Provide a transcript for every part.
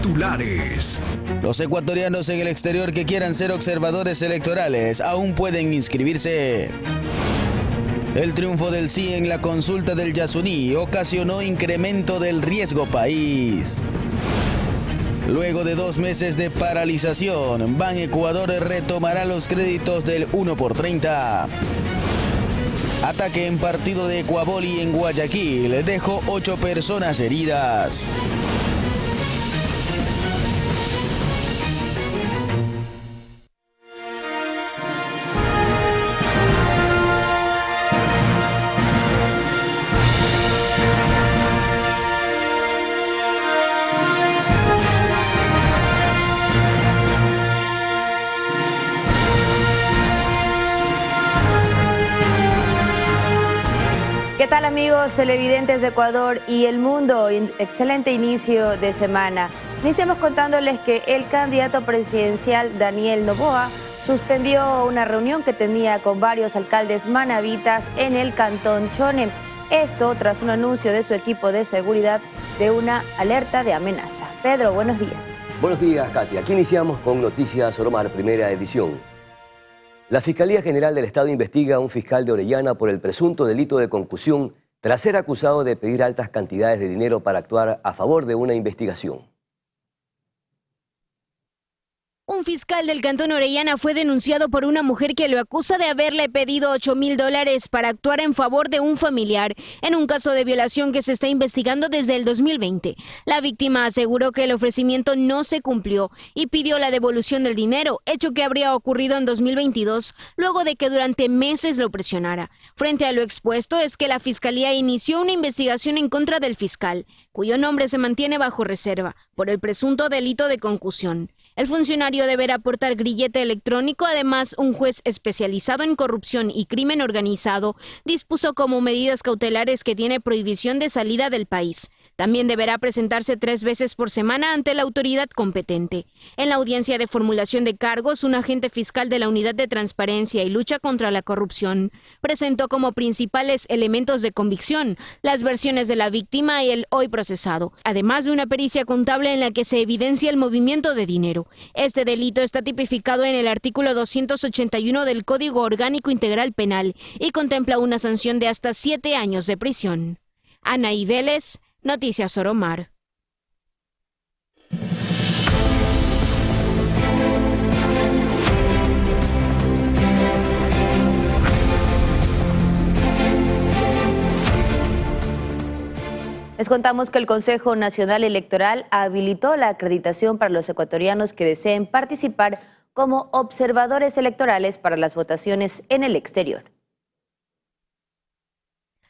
Titulares. Los ecuatorianos en el exterior que quieran ser observadores electorales aún pueden inscribirse. El triunfo del sí en la consulta del Yasuní ocasionó incremento del riesgo país. Luego de 2 meses de paralización, Ban Ecuador retomará los créditos del 1x30. Ataque en partido de Ecuavoli en Guayaquil dejó 8 personas heridas. ¿Qué tal, amigos televidentes de Ecuador y el mundo? Excelente inicio de semana. Iniciamos contándoles que el candidato presidencial Daniel Noboa suspendió una reunión que tenía con varios alcaldes manavitas en el cantón Chone. Esto tras un anuncio de su equipo de seguridad de una alerta de amenaza. Pedro, buenos días. Buenos días, Katy. Aquí iniciamos con Noticias Soromar, primera edición. La Fiscalía General del Estado investiga a un fiscal de Orellana por el presunto delito de concusión tras ser acusado de pedir altas cantidades de dinero para actuar a favor de una investigación. Un fiscal del cantón Orellana fue denunciado por una mujer que lo acusa de haberle pedido $8,000 para actuar en favor de un familiar en un caso de violación que se está investigando desde el 2020. La víctima aseguró que el ofrecimiento no se cumplió y pidió la devolución del dinero, hecho que habría ocurrido en 2022, luego de que durante meses lo presionara. Frente a lo expuesto es que la Fiscalía inició una investigación en contra del fiscal, cuyo nombre se mantiene bajo reserva, por el presunto delito de concusión. El funcionario deberá portar grillete electrónico. Además, un juez especializado en corrupción y crimen organizado dispuso como medidas cautelares que tiene prohibición de salida del país. También deberá presentarse 3 veces por semana ante la autoridad competente. En la audiencia de formulación de cargos, un agente fiscal de la Unidad de Transparencia y Lucha contra la Corrupción presentó como principales elementos de convicción las versiones de la víctima y el hoy procesado, además de una pericia contable en la que se evidencia el movimiento de dinero. Este delito está tipificado en el artículo 281 del Código Orgánico Integral Penal y contempla una sanción de hasta 7 años de prisión. Anaí Vélez, Noticias Soromar. Les contamos que el Consejo Nacional Electoral habilitó la acreditación para los ecuatorianos que deseen participar como observadores electorales para las votaciones en el exterior.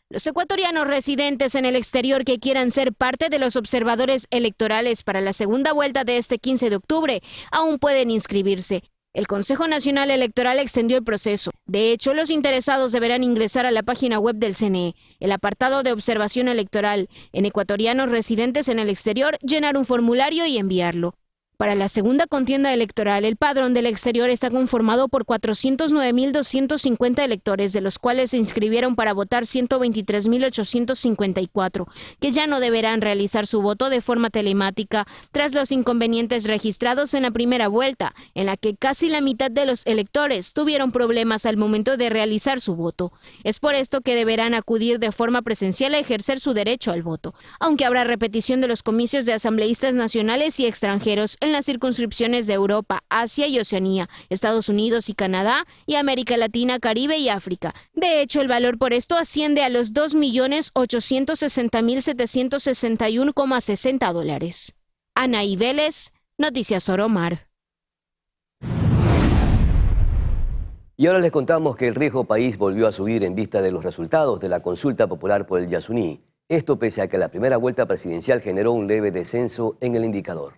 Los ecuatorianos residentes en el exterior que quieran ser parte de los observadores electorales para la segunda vuelta de este 15 de octubre aún pueden inscribirse. El Consejo Nacional Electoral extendió el proceso. De hecho, los interesados deberán ingresar a la página web del CNE, el apartado de observación electoral, en ecuatorianos residentes en el exterior, llenar un formulario y enviarlo. Para la segunda contienda electoral, el padrón del exterior está conformado por 409.250 electores, de los cuales se inscribieron para votar 123.854, que ya no deberán realizar su voto de forma telemática tras los inconvenientes registrados en la primera vuelta, en la que casi la mitad de los electores tuvieron problemas al momento de realizar su voto. Es por esto que deberán acudir de forma presencial a ejercer su derecho al voto, aunque habrá repetición de los comicios de asambleístas nacionales y extranjeros en las circunscripciones de Europa, Asia y Oceanía, Estados Unidos y Canadá, y América Latina, Caribe y África. De hecho, el valor por esto asciende a los $2.860.761,60. Anaí Vélez, Noticias Soromar. Y ahora les contamos que el riesgo país volvió a subir en vista de los resultados de la consulta popular por el Yasuní. Esto pese a que la primera vuelta presidencial generó un leve descenso en el indicador.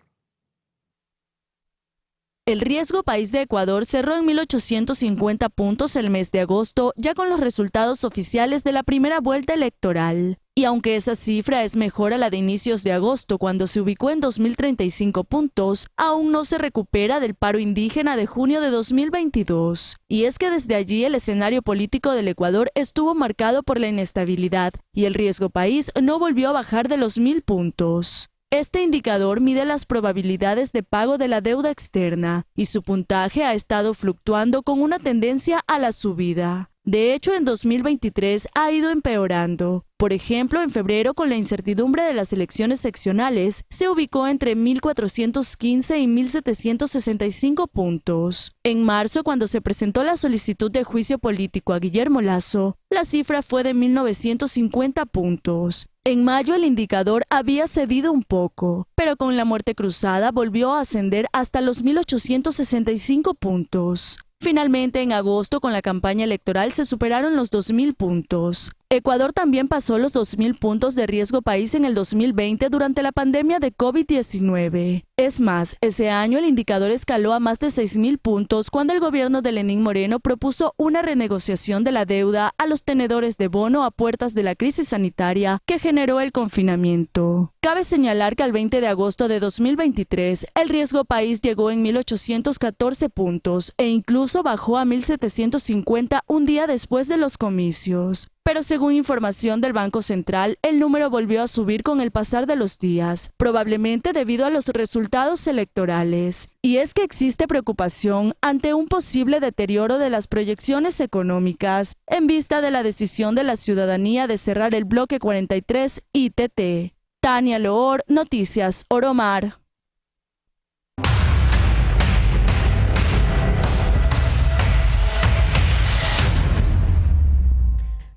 El riesgo país de Ecuador cerró en 1.850 puntos el mes de agosto, ya con los resultados oficiales de la primera vuelta electoral. Y aunque esa cifra es mejor a la de inicios de agosto, cuando se ubicó en 2.035 puntos, aún no se recupera del paro indígena de junio de 2022. Y es que desde allí el escenario político del Ecuador estuvo marcado por la inestabilidad, y el riesgo país no volvió a bajar de los 1.000 puntos. Este indicador mide las probabilidades de pago de la deuda externa y su puntaje ha estado fluctuando con una tendencia a la subida. De hecho, en 2023 ha ido empeorando. Por ejemplo, en febrero, con la incertidumbre de las elecciones seccionales, se ubicó entre 1.415 y 1.765 puntos. En marzo, cuando se presentó la solicitud de juicio político a Guillermo Lasso, la cifra fue de 1.950 puntos. En mayo el indicador había cedido un poco, pero con la muerte cruzada volvió a ascender hasta los 1.865 puntos. Finalmente, en agosto, con la campaña electoral, se superaron los 2.000 puntos. Ecuador también pasó los 2.000 puntos de riesgo país en el 2020 durante la pandemia de COVID-19. Es más, ese año el indicador escaló a más de 6.000 puntos cuando el gobierno de Lenín Moreno propuso una renegociación de la deuda a los tenedores de bono a puertas de la crisis sanitaria que generó el confinamiento. Cabe señalar que al 20 de agosto de 2023, el riesgo país llegó en 1.814 puntos e incluso bajó a 1.750 un día después de los comicios. Pero según información del Banco Central, el número volvió a subir con el pasar de los días, probablemente debido a los resultados electorales. Y es que existe preocupación ante un posible deterioro de las proyecciones económicas en vista de la decisión de la ciudadanía de cerrar el bloque 43 ITT. Tania Loor, Noticias Oromar.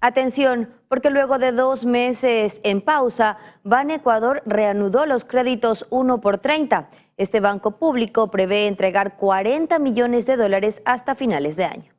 Atención, porque luego de 2 meses en pausa, Banecuador reanudó los créditos 1 por 30. Este banco público prevé entregar 40 millones de dólares hasta finales de año.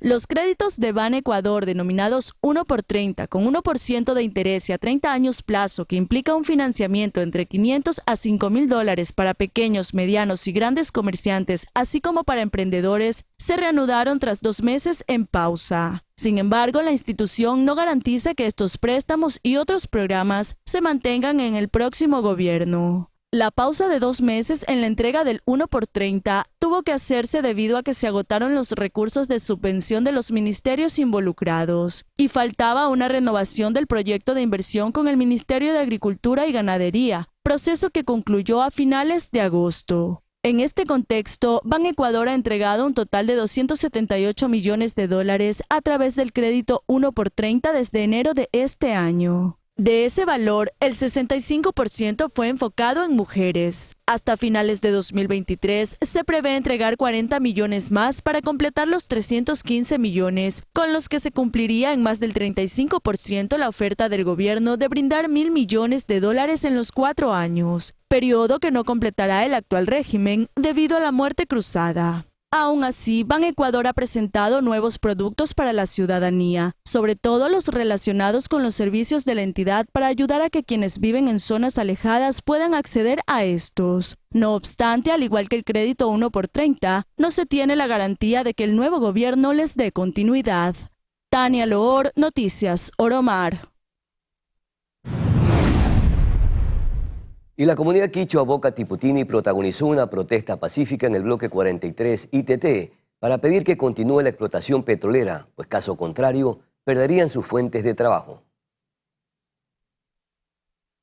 Los créditos de Banecuador denominados 1 por 30 con 1% de interés y a 30 años plazo, que implica un financiamiento entre 500 a 5.000 dólares para pequeños, medianos y grandes comerciantes, así como para emprendedores, se reanudaron tras 2 meses en pausa. Sin embargo, la institución no garantiza que estos préstamos y otros programas se mantengan en el próximo gobierno. La pausa de 2 meses en la entrega del 1 por 30 tuvo que hacerse debido a que se agotaron los recursos de subvención de los ministerios involucrados y faltaba una renovación del proyecto de inversión con el Ministerio de Agricultura y Ganadería, proceso que concluyó a finales de agosto. En este contexto, Banecuador ha entregado un total de 278 millones de dólares a través del crédito 1 por 30 desde enero de este año. De ese valor, el 65% fue enfocado en mujeres. Hasta finales de 2023, se prevé entregar 40 millones más para completar los 315 millones, con los que se cumpliría en más del 35% la oferta del gobierno de brindar 1.000 millones de dólares en los 4 años, periodo que no completará el actual régimen debido a la muerte cruzada. Aún así, Banecuador ha presentado nuevos productos para la ciudadanía, sobre todo los relacionados con los servicios de la entidad para ayudar a que quienes viven en zonas alejadas puedan acceder a estos. No obstante, al igual que el crédito 1 por 30, no se tiene la garantía de que el nuevo gobierno les dé continuidad. Tania Loor, Noticias Oromar. Y la comunidad quichua Boca Tiputini protagonizó una protesta pacífica en el bloque 43 ITT para pedir que continúe la explotación petrolera, pues caso contrario, perderían sus fuentes de trabajo.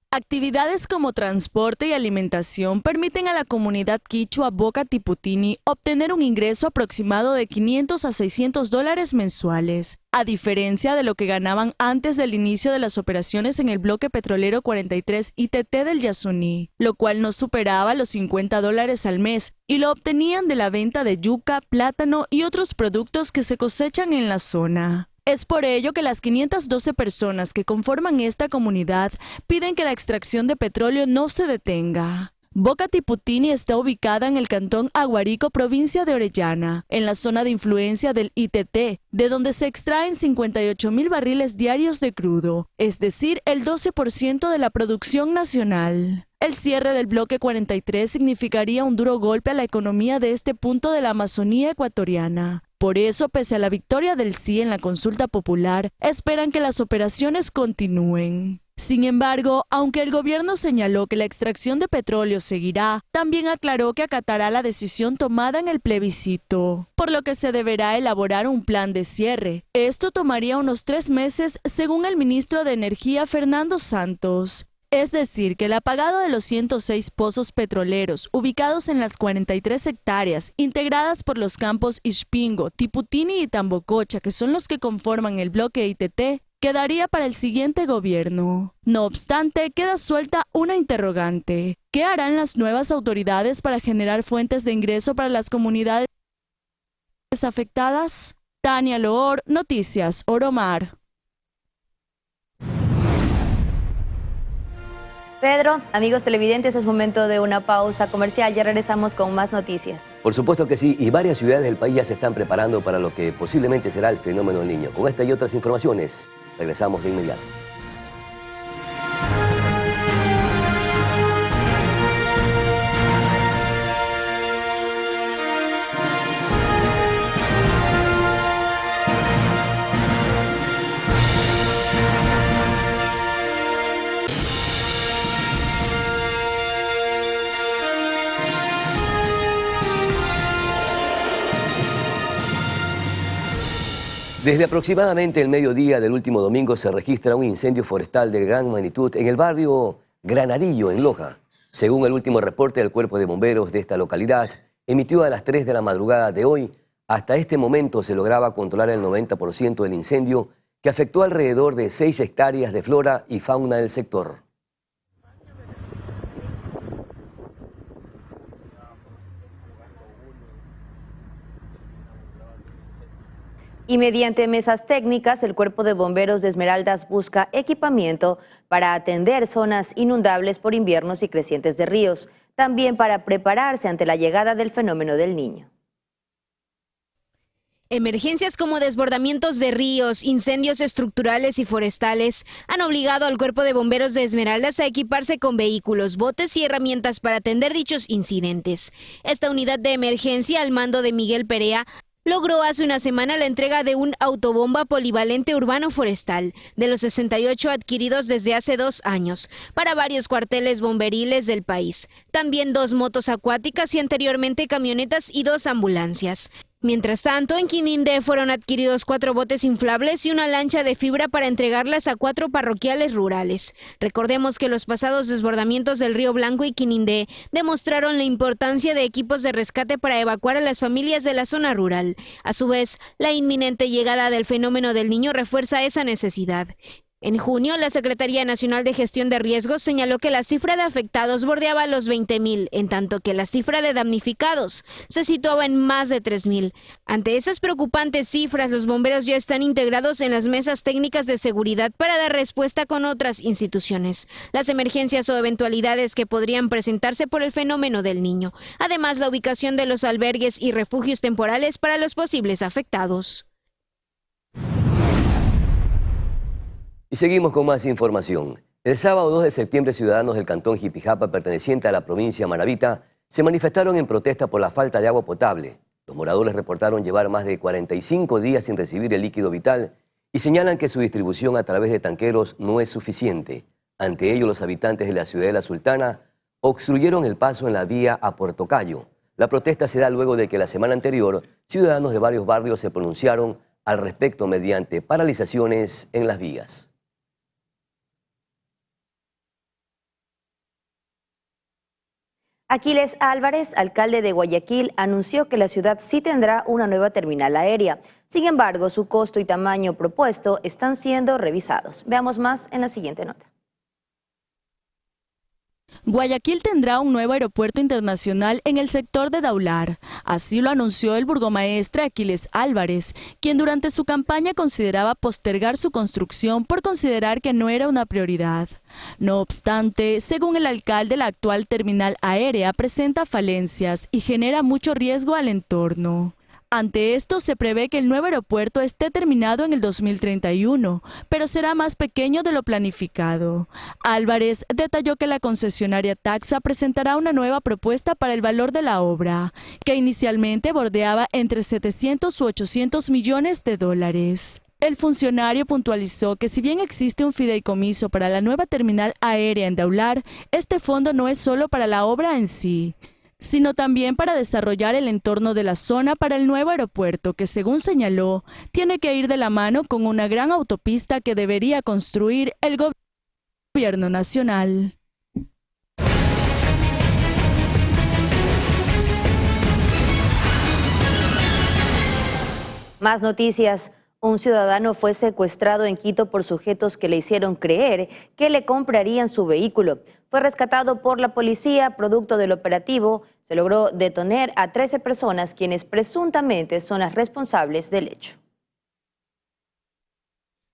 Actividades como transporte y alimentación permiten a la comunidad quichua Boca Tiputini obtener un ingreso aproximado de 500 a 600 dólares mensuales, a diferencia de lo que ganaban antes del inicio de las operaciones en el bloque petrolero 43 ITT del Yasuní, lo cual no superaba los 50 dólares al mes, y lo obtenían de la venta de yuca, plátano y otros productos que se cosechan en la zona. Es por ello que las 512 personas que conforman esta comunidad piden que la extracción de petróleo no se detenga. Boca Tiputini está ubicada en el cantón Aguarico, provincia de Orellana, en la zona de influencia del ITT, de donde se extraen 58.000 barriles diarios de crudo, es decir, el 12% de la producción nacional. El cierre del bloque 43 significaría un duro golpe a la economía de este punto de la Amazonía ecuatoriana. Por eso, pese a la victoria del sí en la consulta popular, esperan que las operaciones continúen. Sin embargo, aunque el gobierno señaló que la extracción de petróleo seguirá, también aclaró que acatará la decisión tomada en el plebiscito, por lo que se deberá elaborar un plan de cierre. Esto tomaría unos 3 meses, según el ministro de Energía Fernando Santos. Es decir, que el apagado de los 106 pozos petroleros ubicados en las 43 hectáreas integradas por los campos Ixpingo, Tiputini y Tambococha, que son los que conforman el bloque ITT, quedaría para el siguiente gobierno. No obstante, queda suelta una interrogante. ¿Qué harán las nuevas autoridades para generar fuentes de ingreso para las comunidades afectadas? Tania Loor, Noticias Oromar. Pedro, amigos televidentes, es momento de una pausa comercial. Ya regresamos con más noticias. Por supuesto que sí, y varias ciudades del país ya se están preparando para lo que posiblemente será el fenómeno del Niño. Con esta y otras informaciones, regresamos de inmediato. Desde aproximadamente el mediodía del último domingo se registra un incendio forestal de gran magnitud en el barrio Granadillo, en Loja. Según el último reporte del Cuerpo de Bomberos de esta localidad, emitido a las 3 de la madrugada de hoy, hasta este momento se lograba controlar el 90% del incendio, que afectó alrededor de 6 hectáreas de flora y fauna del sector. Y mediante mesas técnicas, el Cuerpo de Bomberos de Esmeraldas busca equipamiento para atender zonas inundables por inviernos y crecientes de ríos, también para prepararse ante la llegada del fenómeno del Niño. Emergencias como desbordamientos de ríos, incendios estructurales y forestales han obligado al Cuerpo de Bomberos de Esmeraldas a equiparse con vehículos, botes y herramientas para atender dichos incidentes. Esta unidad de emergencia, al mando de Miguel Perea, logró hace una semana la entrega de un autobomba polivalente urbano forestal, de los 68 adquiridos desde hace 2 años, para varios cuarteles bomberiles del país. También 2 motos acuáticas y anteriormente camionetas y 2 ambulancias. Mientras tanto, en Quinindé fueron adquiridos 4 botes inflables y una lancha de fibra para entregarlas a 4 parroquiales rurales. Recordemos que los pasados desbordamientos del Río Blanco y Quinindé demostraron la importancia de equipos de rescate para evacuar a las familias de la zona rural. A su vez, la inminente llegada del fenómeno del Niño refuerza esa necesidad. En junio, la Secretaría Nacional de Gestión de Riesgos señaló que la cifra de afectados bordeaba los 20,000, en tanto que la cifra de damnificados se situaba en más de 3,000. Ante esas preocupantes cifras, los bomberos ya están integrados en las mesas técnicas de seguridad para dar respuesta con otras instituciones, las emergencias o eventualidades que podrían presentarse por el fenómeno del Niño. Además, la ubicación de los albergues y refugios temporales para los posibles afectados. Y seguimos con más información. El sábado 2 de septiembre, ciudadanos del cantón Jipijapa, perteneciente a la provincia Manabita, se manifestaron en protesta por la falta de agua potable. Los moradores reportaron llevar más de 45 días sin recibir el líquido vital y señalan que su distribución a través de tanqueros no es suficiente. Ante ello, los habitantes de la ciudad de La Sultana obstruyeron el paso en la vía a Puerto Cayo. La protesta se da luego de que la semana anterior, ciudadanos de varios barrios se pronunciaron al respecto mediante paralizaciones en las vías. Aquiles Álvarez, alcalde de Guayaquil, anunció que la ciudad sí tendrá una nueva terminal aérea. Sin embargo, su costo y tamaño propuesto están siendo revisados. Veamos más en la siguiente nota. Guayaquil tendrá un nuevo aeropuerto internacional en el sector de Daular. Así lo anunció el burgomaestre Aquiles Álvarez, quien durante su campaña consideraba postergar su construcción por considerar que no era una prioridad. No obstante, según el alcalde, la actual terminal aérea presenta falencias y genera mucho riesgo al entorno. Ante esto, se prevé que el nuevo aeropuerto esté terminado en el 2031, pero será más pequeño de lo planificado. Álvarez detalló que la concesionaria Taxa presentará una nueva propuesta para el valor de la obra, que inicialmente bordeaba entre 700 u 800 millones de dólares. El funcionario puntualizó que si bien existe un fideicomiso para la nueva terminal aérea en Daular, este fondo no es solo para la obra en sí, sino también para desarrollar el entorno de la zona para el nuevo aeropuerto que, según señaló, tiene que ir de la mano con una gran autopista que debería construir el gobierno nacional. Más noticias. Un ciudadano fue secuestrado en Quito por sujetos que le hicieron creer que le comprarían su vehículo. Fue rescatado por la policía. Producto del operativo, se logró detener a 13 personas quienes presuntamente son las responsables del hecho.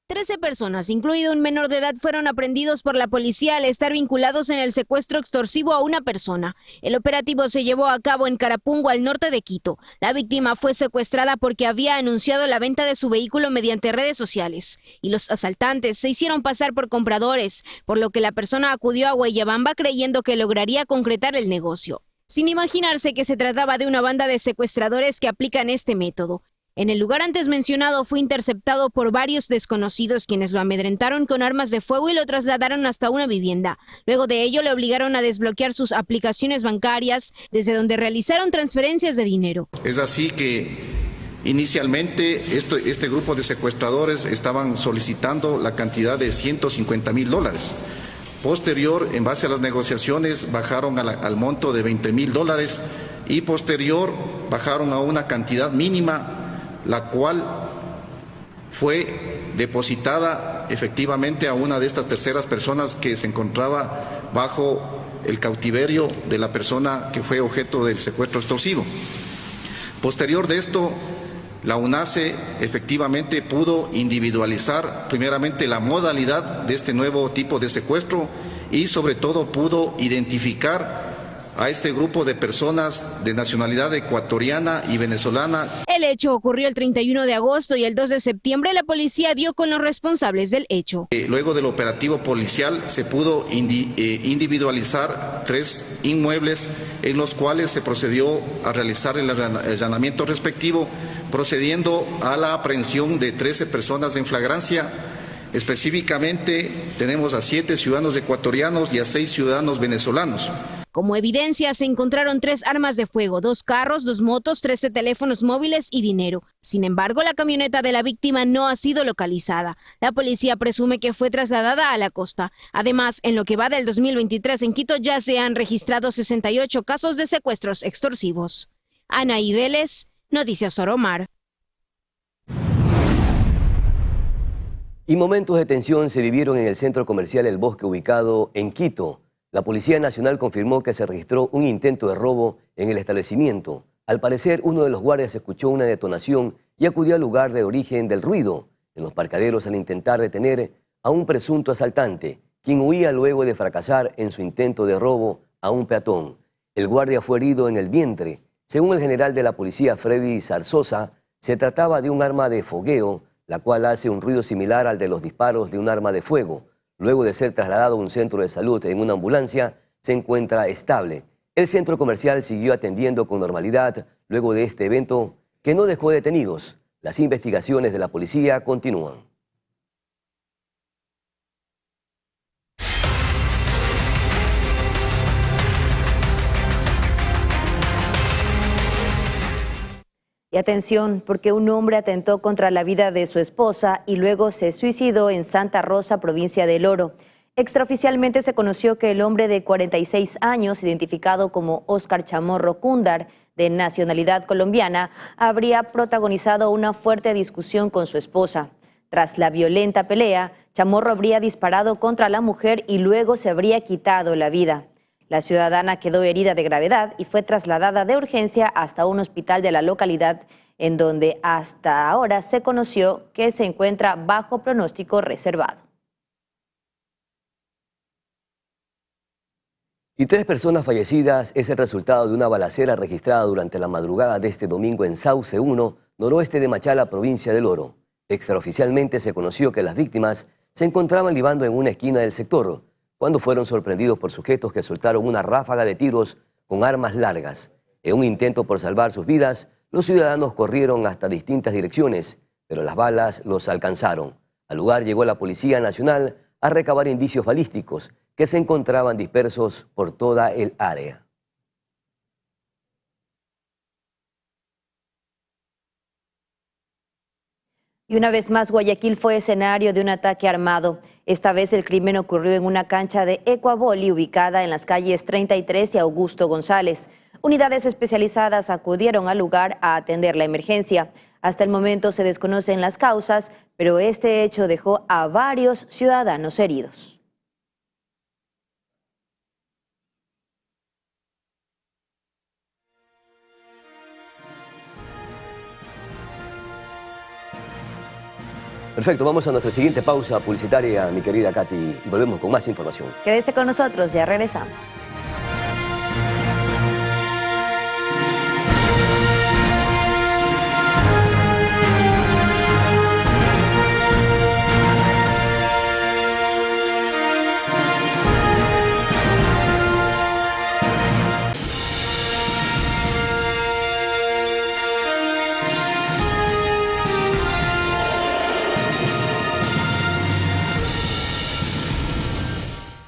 13 personas, incluido un menor de edad, fueron aprehendidos por la policía al estar vinculados en el secuestro extorsivo a una persona. El operativo se llevó a cabo en Carapungo, al norte de Quito. La víctima fue secuestrada porque había anunciado la venta de su vehículo mediante redes sociales. Y los asaltantes se hicieron pasar por compradores, por lo que la persona acudió a Guayabamba creyendo que lograría concretar el negocio, sin imaginarse que se trataba de una banda de secuestradores que aplican este método. En el lugar antes mencionado fue interceptado por varios desconocidos quienes lo amedrentaron con armas de fuego y lo trasladaron hasta una vivienda. Luego de ello le obligaron a desbloquear sus aplicaciones bancarias, desde donde realizaron transferencias de dinero. Es así que inicialmente este grupo de secuestradores estaban solicitando la cantidad de $150,000. Posterior, en base a las negociaciones, bajaron al monto de $20,000 y posterior bajaron a una cantidad mínima, la cual fue depositada efectivamente a una de estas terceras personas que se encontraba bajo el cautiverio de la persona que fue objeto del secuestro extorsivo. Posterior de esto, la UNACE efectivamente pudo individualizar primeramente la modalidad de este nuevo tipo de secuestro y sobre todo pudo identificar a este grupo de personas de nacionalidad ecuatoriana y venezolana. El hecho ocurrió el 31 de agosto y el 2 de septiembre la policía dio con los responsables del hecho. Luego del operativo policial se pudo individualizar 3 inmuebles en los cuales se procedió a realizar el allanamiento respectivo, procediendo a la aprehensión de 13 personas en flagrancia. Específicamente tenemos a 7 ciudadanos ecuatorianos y a 6 ciudadanos venezolanos. Como evidencia se encontraron 3 armas de fuego, 2 carros, 2 motos, 13 teléfonos móviles y dinero. Sin embargo, la camioneta de la víctima no ha sido localizada. La policía presume que fue trasladada a la costa. Además, en lo que va del 2023 en Quito ya se han registrado 68 casos de secuestros extorsivos. Anaí Vélez, Noticias Soromar. Y momentos de tensión se vivieron en el centro comercial El Bosque, ubicado en Quito. La Policía Nacional confirmó que se registró un intento de robo en el establecimiento. Al parecer, uno de los guardias escuchó una detonación y acudió al lugar de origen del ruido en los parcaderos al intentar detener a un presunto asaltante, quien huía luego de fracasar en su intento de robo a un peatón. El guardia fue herido en el vientre. Según el general de la policía, Freddy Zarzosa, se trataba de un arma de fogueo, la cual hace un ruido similar al de los disparos de un arma de fuego. Luego de ser trasladado a un centro de salud en una ambulancia, se encuentra estable. El centro comercial siguió atendiendo con normalidad luego de este evento que no dejó detenidos. Las investigaciones de la policía continúan. Y atención, porque un hombre atentó contra la vida de su esposa y luego se suicidó en Santa Rosa, provincia del Oro. Extraoficialmente se conoció que el hombre de 46 años, identificado como Óscar Chamorro Cúndar, de nacionalidad colombiana, habría protagonizado una fuerte discusión con su esposa. Tras la violenta pelea, Chamorro habría disparado contra la mujer y luego se habría quitado la vida. La ciudadana quedó herida de gravedad y fue trasladada de urgencia hasta un hospital de la localidad, en donde hasta ahora se conoció que se encuentra bajo pronóstico reservado. Y 3 personas fallecidas es el resultado de una balacera registrada durante la madrugada de este domingo en Sauce 1, noroeste de Machala, provincia del Oro. Extraoficialmente se conoció que las víctimas se encontraban libando en una esquina del sector, cuando fueron sorprendidos por sujetos que soltaron una ráfaga de tiros con armas largas. En un intento por salvar sus vidas, los ciudadanos corrieron hasta distintas direcciones, pero las balas los alcanzaron. Al lugar llegó la Policía Nacional a recabar indicios balísticos que se encontraban dispersos por toda el área. Y una vez más, Guayaquil fue escenario de un ataque armado. Esta vez el crimen ocurrió en una cancha de Ecuavoli ubicada en las calles 33 y Augusto González. Unidades especializadas acudieron al lugar a atender la emergencia. Hasta el momento se desconocen las causas, pero este hecho dejó a varios ciudadanos heridos. Perfecto, vamos a nuestra siguiente pausa publicitaria, mi querida Katy, y volvemos con más información. Quédese con nosotros, ya regresamos.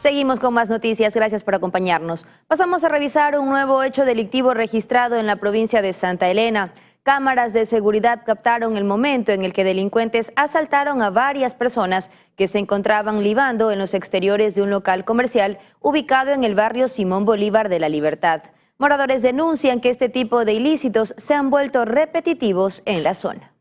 Seguimos con más noticias, gracias por acompañarnos. Pasamos a revisar un nuevo hecho delictivo registrado en la provincia de Santa Elena. Cámaras de seguridad captaron el momento en el que delincuentes asaltaron a varias personas que se encontraban libando en los exteriores de un local comercial ubicado en el barrio Simón Bolívar de La Libertad. Moradores denuncian que este tipo de ilícitos se han vuelto repetitivos en la zona.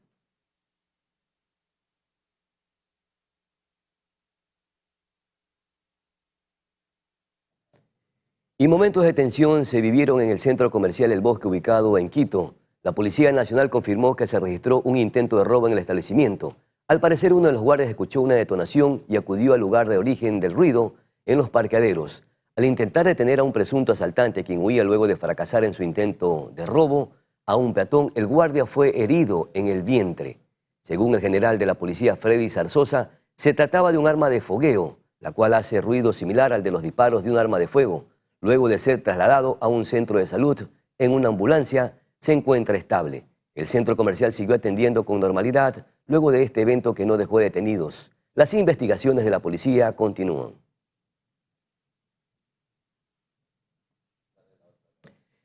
Y momentos de tensión se vivieron en el centro comercial El Bosque, ubicado en Quito. La Policía Nacional confirmó que se registró un intento de robo en el establecimiento. Al parecer, uno de los guardias escuchó una detonación y acudió al lugar de origen del ruido en los parqueaderos. Al intentar detener a un presunto asaltante, quien huía luego de fracasar en su intento de robo a un peatón, el guardia fue herido en el vientre. Según el general de la policía, Freddy Zarzosa, se trataba de un arma de fogueo, la cual hace ruido similar al de los disparos de un arma de fuego. Luego de ser trasladado a un centro de salud en una ambulancia, se encuentra estable. El centro comercial siguió atendiendo con normalidad luego de este evento que no dejó detenidos. Las investigaciones de la policía continúan.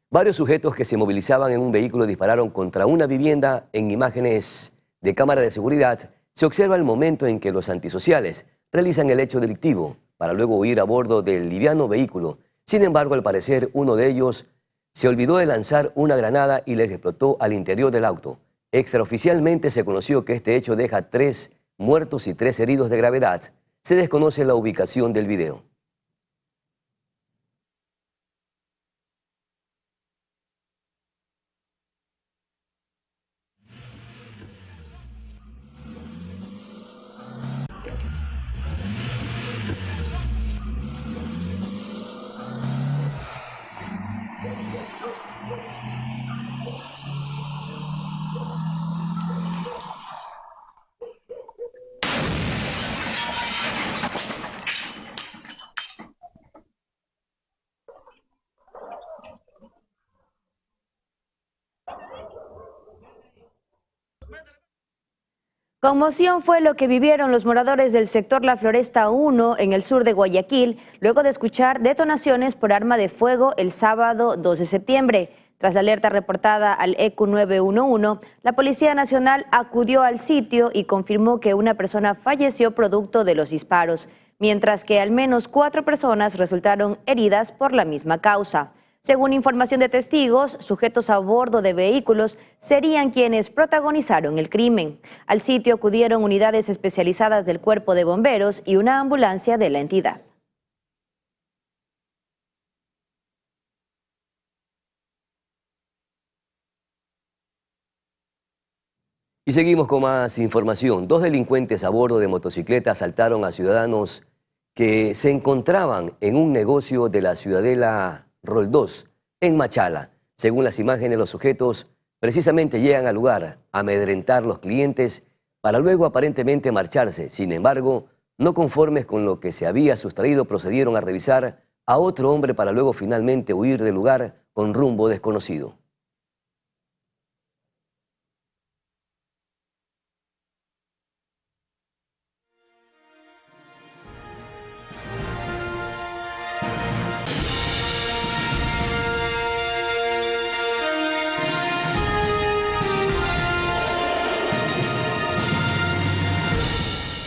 Varios sujetos que se movilizaban en un vehículo dispararon contra una vivienda. En imágenes de cámara de seguridad se observa el momento en que los antisociales realizan el hecho delictivo para luego huir a bordo del liviano vehículo. Sin embargo, al parecer, uno de ellos se olvidó de lanzar una granada y les explotó al interior del auto. Extraoficialmente se conoció que este hecho deja 3 muertos y 3 heridos de gravedad. Se desconoce la ubicación del video. Conmoción fue lo que vivieron los moradores del sector La Floresta 1 en el sur de Guayaquil, luego de escuchar detonaciones por arma de fuego el sábado 2 de septiembre. Tras la alerta reportada al ECU 911, la Policía Nacional acudió al sitio y confirmó que una persona falleció producto de los disparos, mientras que al menos 4 personas resultaron heridas por la misma causa. Según información de testigos, sujetos a bordo de vehículos serían quienes protagonizaron el crimen. Al sitio acudieron unidades especializadas del Cuerpo de Bomberos y una ambulancia de la entidad. Y seguimos con más información. 2 delincuentes a bordo de motocicleta asaltaron a ciudadanos que se encontraban en un negocio de la Ciudadela Roldós, en Machala. Según las imágenes, los sujetos precisamente llegan al lugar a amedrentar los clientes para luego aparentemente marcharse. Sin embargo, no conformes con lo que se había sustraído, procedieron a revisar a otro hombre para luego finalmente huir del lugar con rumbo desconocido.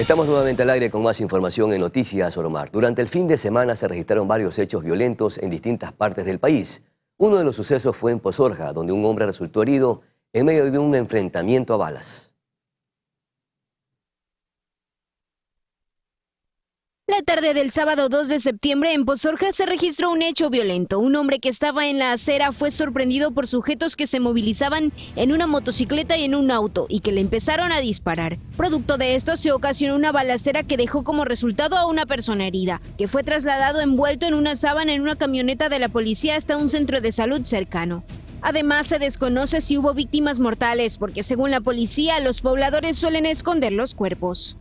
Estamos nuevamente al aire con más información en Noticias Oromar. Durante el fin de semana se registraron varios hechos violentos en distintas partes del país. Uno de los sucesos fue en Pozorja, donde un hombre resultó herido en medio de un enfrentamiento a balas. La tarde del sábado 2 de septiembre en Pozorja se registró un hecho violento. Un hombre que estaba en la acera fue sorprendido por sujetos que se movilizaban en una motocicleta y en un auto y que le empezaron a disparar. Producto de esto se ocasionó una balacera que dejó como resultado a una persona herida, que fue trasladado envuelto en una sábana en una camioneta de la policía hasta un centro de salud cercano. Además, se desconoce si hubo víctimas mortales, porque según la policía, los pobladores suelen esconder los cuerpos.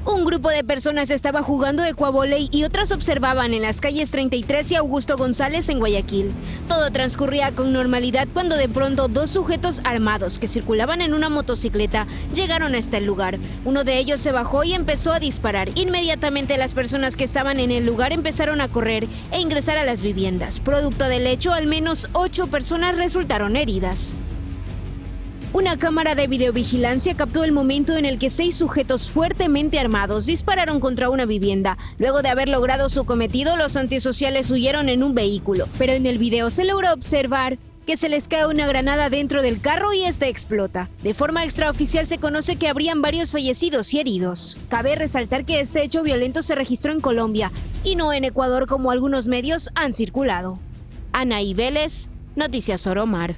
Un grupo de personas estaba jugando ecuavóley y otras observaban en las calles 33 y Augusto González en Guayaquil. Todo transcurría con normalidad cuando de pronto dos sujetos armados que circulaban en una motocicleta llegaron hasta el lugar. Uno de ellos se bajó y empezó a disparar. Inmediatamente las personas que estaban en el lugar empezaron a correr e ingresar a las viviendas. Producto del hecho, al menos 8 personas resultaron heridas. Una cámara de videovigilancia captó el momento en el que 6 sujetos fuertemente armados dispararon contra una vivienda. Luego de haber logrado su cometido, los antisociales huyeron en un vehículo. Pero en el video se logra observar que se les cae una granada dentro del carro y este explota. De forma extraoficial se conoce que habrían varios fallecidos y heridos. Cabe resaltar que este hecho violento se registró en Colombia y no en Ecuador como algunos medios han circulado. Anaí Vélez, Noticias Oromar.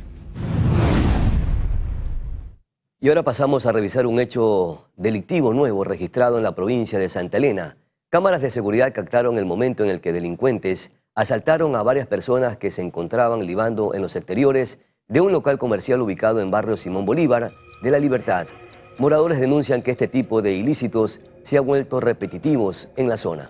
Y ahora pasamos a revisar un hecho delictivo nuevo registrado en la provincia de Santa Elena. Cámaras de seguridad captaron el momento en el que delincuentes asaltaron a varias personas que se encontraban libando en los exteriores de un local comercial ubicado en barrio Simón Bolívar de La Libertad. Moradores denuncian que este tipo de ilícitos se han vuelto repetitivos en la zona.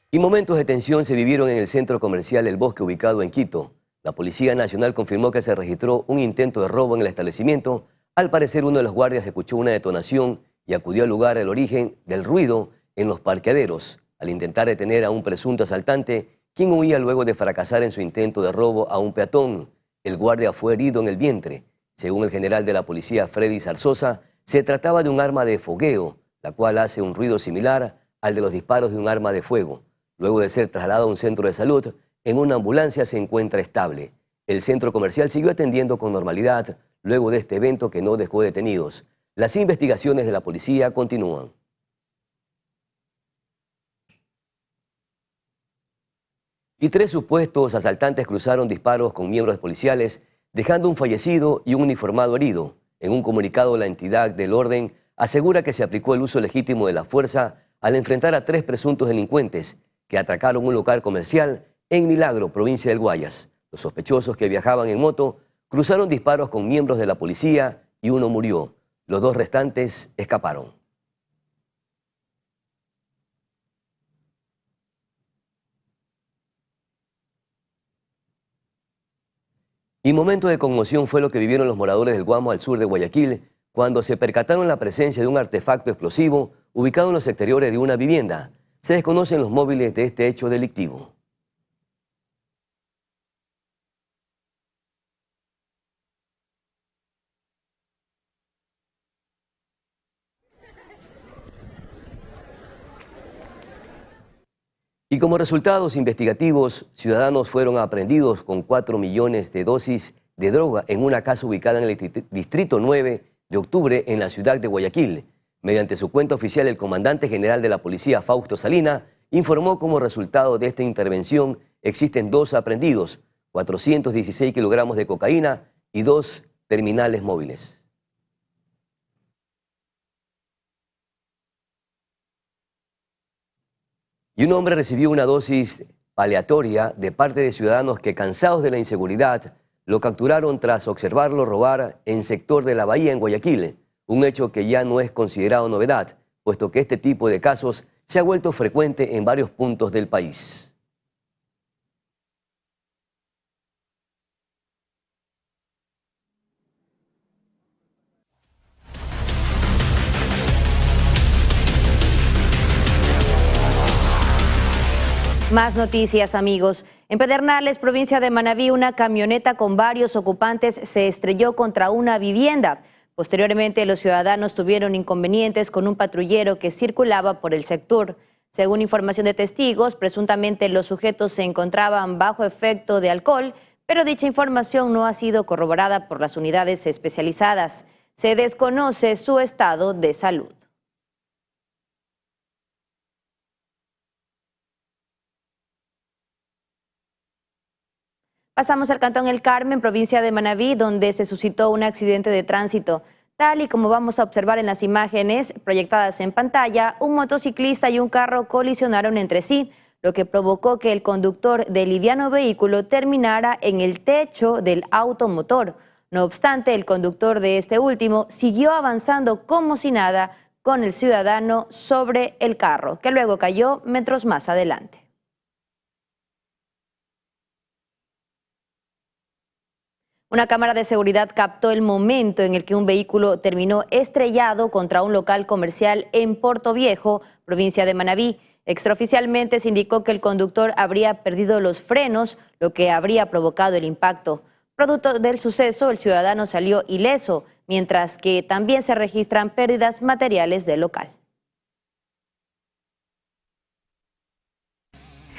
Y momentos de tensión se vivieron en el centro comercial El Bosque, ubicado en Quito. La Policía Nacional confirmó que se registró un intento de robo en el establecimiento. Al parecer, uno de los guardias escuchó una detonación y acudió al lugar del origen del ruido en los parqueaderos, al intentar detener a un presunto asaltante, quien huía luego de fracasar en su intento de robo a un peatón. El guardia fue herido en el vientre. Según el general de la policía, Freddy Zarzosa, se trataba de un arma de fogueo, la cual hace un ruido similar al de los disparos de un arma de fuego. Luego de ser trasladado a un centro de salud, en una ambulancia se encuentra estable. El centro comercial siguió atendiendo con normalidad luego de este evento que no dejó detenidos. Las investigaciones de la policía continúan. Y 3 supuestos asaltantes cruzaron disparos con miembros policiales, dejando un fallecido y un uniformado herido. En un comunicado, la entidad del orden asegura que se aplicó el uso legítimo de la fuerza al enfrentar a 3 presuntos delincuentes que atracaron un local comercial en Milagro, provincia del Guayas. Los sospechosos, que viajaban en moto, cruzaron disparos con miembros de la policía y uno murió. Los 2 restantes escaparon. Y momento de conmoción fue lo que vivieron los moradores del Guamo al sur de Guayaquil cuando se percataron la presencia de un artefacto explosivo ubicado en los exteriores de una vivienda. Se desconocen los móviles de este hecho delictivo. Y como resultados investigativos, ciudadanos fueron aprehendidos con 4 millones de dosis de droga en una casa ubicada en el Distrito 9 de Octubre en la ciudad de Guayaquil. Mediante su cuenta oficial, el comandante general de la policía, Fausto Salina, informó como resultado de esta intervención existen 2 aprehendidos, 416 kilogramos de cocaína y 2 terminales móviles. Y un hombre recibió una dosis paliatoria de parte de ciudadanos que, cansados de la inseguridad, lo capturaron tras observarlo robar en sector de la Bahía en Guayaquil, un hecho que ya no es considerado novedad, puesto que este tipo de casos se ha vuelto frecuente en varios puntos del país. Más noticias, amigos. En Pedernales, provincia de Manabí, una camioneta con varios ocupantes se estrelló contra una vivienda. Posteriormente, los ciudadanos tuvieron inconvenientes con un patrullero que circulaba por el sector. Según información de testigos, presuntamente los sujetos se encontraban bajo efecto de alcohol, pero dicha información no ha sido corroborada por las unidades especializadas. Se desconoce su estado de salud. Pasamos al Cantón El Carmen, provincia de Manabí, donde se suscitó un accidente de tránsito. Tal y como vamos a observar en las imágenes proyectadas en pantalla, un motociclista y un carro colisionaron entre sí, lo que provocó que el conductor del liviano vehículo terminara en el techo del automotor. No obstante, el conductor de este último siguió avanzando como si nada con el ciudadano sobre el carro, que luego cayó metros más adelante. Una cámara de seguridad captó el momento en el que un vehículo terminó estrellado contra un local comercial en Portoviejo, provincia de Manabí. Extraoficialmente se indicó que el conductor habría perdido los frenos, lo que habría provocado el impacto. Producto del suceso, el ciudadano salió ileso, mientras que también se registran pérdidas materiales del local.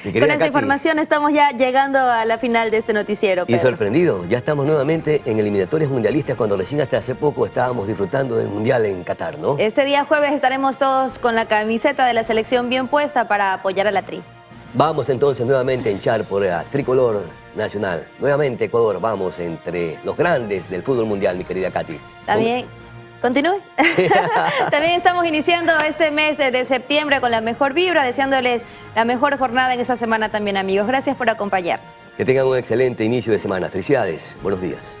Con esta información estamos ya llegando a la final de este noticiero, Pedro. Y sorprendido, ya estamos nuevamente en eliminatorias mundialistas cuando recién hasta hace poco estábamos disfrutando del Mundial en Qatar, ¿no? Este día jueves estaremos todos con la camiseta de la selección bien puesta para apoyar a la Tri. Vamos entonces nuevamente a hinchar por la tricolor nacional. Nuevamente Ecuador, vamos entre los grandes del fútbol mundial, mi querida Katy. También... ¿Continúe? También estamos iniciando este mes de septiembre con la mejor vibra, deseándoles la mejor jornada en esta semana también, amigos. Gracias por acompañarnos. Que tengan un excelente inicio de semana. Felicidades. Buenos días.